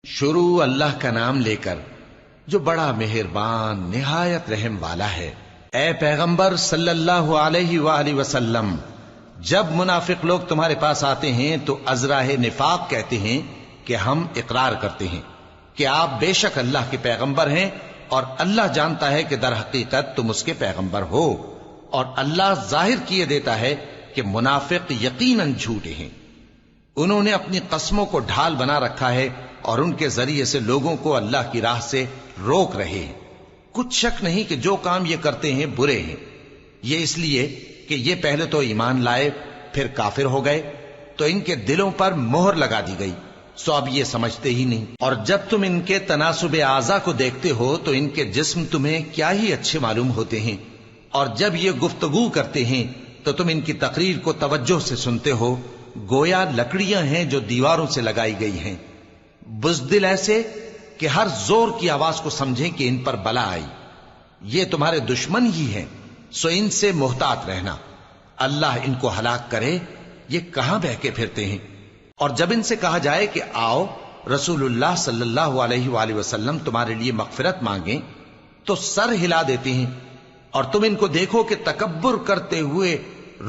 شروع اللہ کا نام لے کر جو بڑا مہربان نہایت رحم والا ہے۔ اے پیغمبر صلی اللہ علیہ وآلہ وسلم، جب منافق لوگ تمہارے پاس آتے ہیں تو ازراہ نفاق کہتے ہیں کہ ہم اقرار کرتے ہیں کہ آپ بے شک اللہ کے پیغمبر ہیں، اور اللہ جانتا ہے کہ در حقیقت تم اس کے پیغمبر ہو، اور اللہ ظاہر کیے دیتا ہے کہ منافق یقیناً جھوٹے ہیں۔ انہوں نے اپنی قسموں کو ڈھال بنا رکھا ہے اور ان کے ذریعے سے لوگوں کو اللہ کی راہ سے روک رہے ہیں۔ کچھ شک نہیں کہ جو کام یہ کرتے ہیں برے ہیں، یہ اس لیے کہ یہ پہلے تو ایمان لائے پھر کافر ہو گئے، تو ان کے دلوں پر مہر لگا دی گئی، سو اب یہ سمجھتے ہی نہیں۔ اور جب تم ان کے تناسب اعضاء کو دیکھتے ہو تو ان کے جسم تمہیں کیا ہی اچھے معلوم ہوتے ہیں، اور جب یہ گفتگو کرتے ہیں تو تم ان کی تقریر کو توجہ سے سنتے ہو، گویا لکڑیاں ہیں جو دیواروں سے لگائی گئی ہیں، بزدل ایسے کہ ہر زور کی آواز کو سمجھیں کہ ان پر بلا آئی۔ یہ تمہارے دشمن ہی ہیں، سو ان سے محتاط رہنا، اللہ ان کو ہلاک کرے، یہ کہاں بہکے پھرتے ہیں۔ اور جب ان سے کہا جائے کہ آؤ رسول اللہ صلی اللہ علیہ وآلہ وسلم تمہارے لیے مغفرت مانگیں، تو سر ہلا دیتے ہیں، اور تم ان کو دیکھو کہ تکبر کرتے ہوئے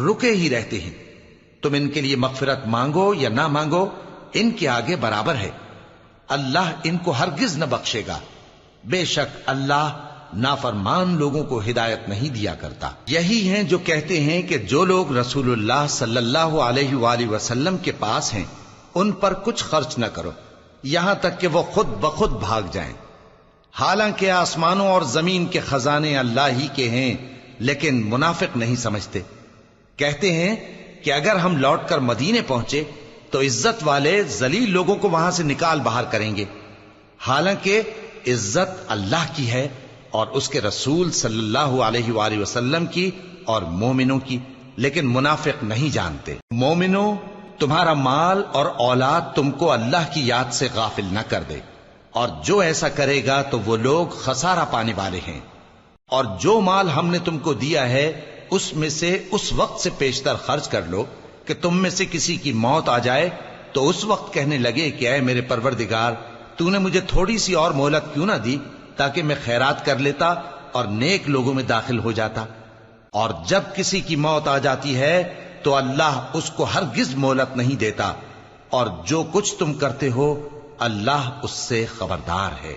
رکے ہی رہتے ہیں۔ تم ان کے لیے مغفرت مانگو یا نہ مانگو، ان کے آگے برابر ہے، اللہ ان کو ہرگز نہ بخشے گا، بے شک اللہ نافرمان لوگوں کو ہدایت نہیں دیا کرتا۔ یہی ہیں جو کہتے ہیں کہ جو لوگ رسول اللہ صلی اللہ علیہ وآلہ وسلم کے پاس ہیں ان پر کچھ خرچ نہ کرو یہاں تک کہ وہ خود بخود بھاگ جائیں، حالانکہ آسمانوں اور زمین کے خزانے اللہ ہی کے ہیں، لیکن منافق نہیں سمجھتے۔ کہتے ہیں کہ اگر ہم لوٹ کر مدینے پہنچے تو عزت والے ذلیل لوگوں کو وہاں سے نکال باہر کریں گے، حالانکہ عزت اللہ کی ہے اور اس کے رسول صلی اللہ علیہ وآلہ وسلم کی اور مومنوں کی، لیکن منافق نہیں جانتے۔ مومنوں، تمہارا مال اور اولاد تم کو اللہ کی یاد سے غافل نہ کر دے، اور جو ایسا کرے گا تو وہ لوگ خسارہ پانے والے ہیں۔ اور جو مال ہم نے تم کو دیا ہے اس میں سے اس وقت سے پیشتر خرچ کر لو کہ تم میں سے کسی کی موت آ جائے تو اس وقت کہنے لگے کہ اے میرے پروردگار، تو نے مجھے تھوڑی سی اور مہلت کیوں نہ دی تاکہ میں خیرات کر لیتا اور نیک لوگوں میں داخل ہو جاتا۔ اور جب کسی کی موت آ جاتی ہے تو اللہ اس کو ہرگز مہلت نہیں دیتا، اور جو کچھ تم کرتے ہو اللہ اس سے خبردار ہے۔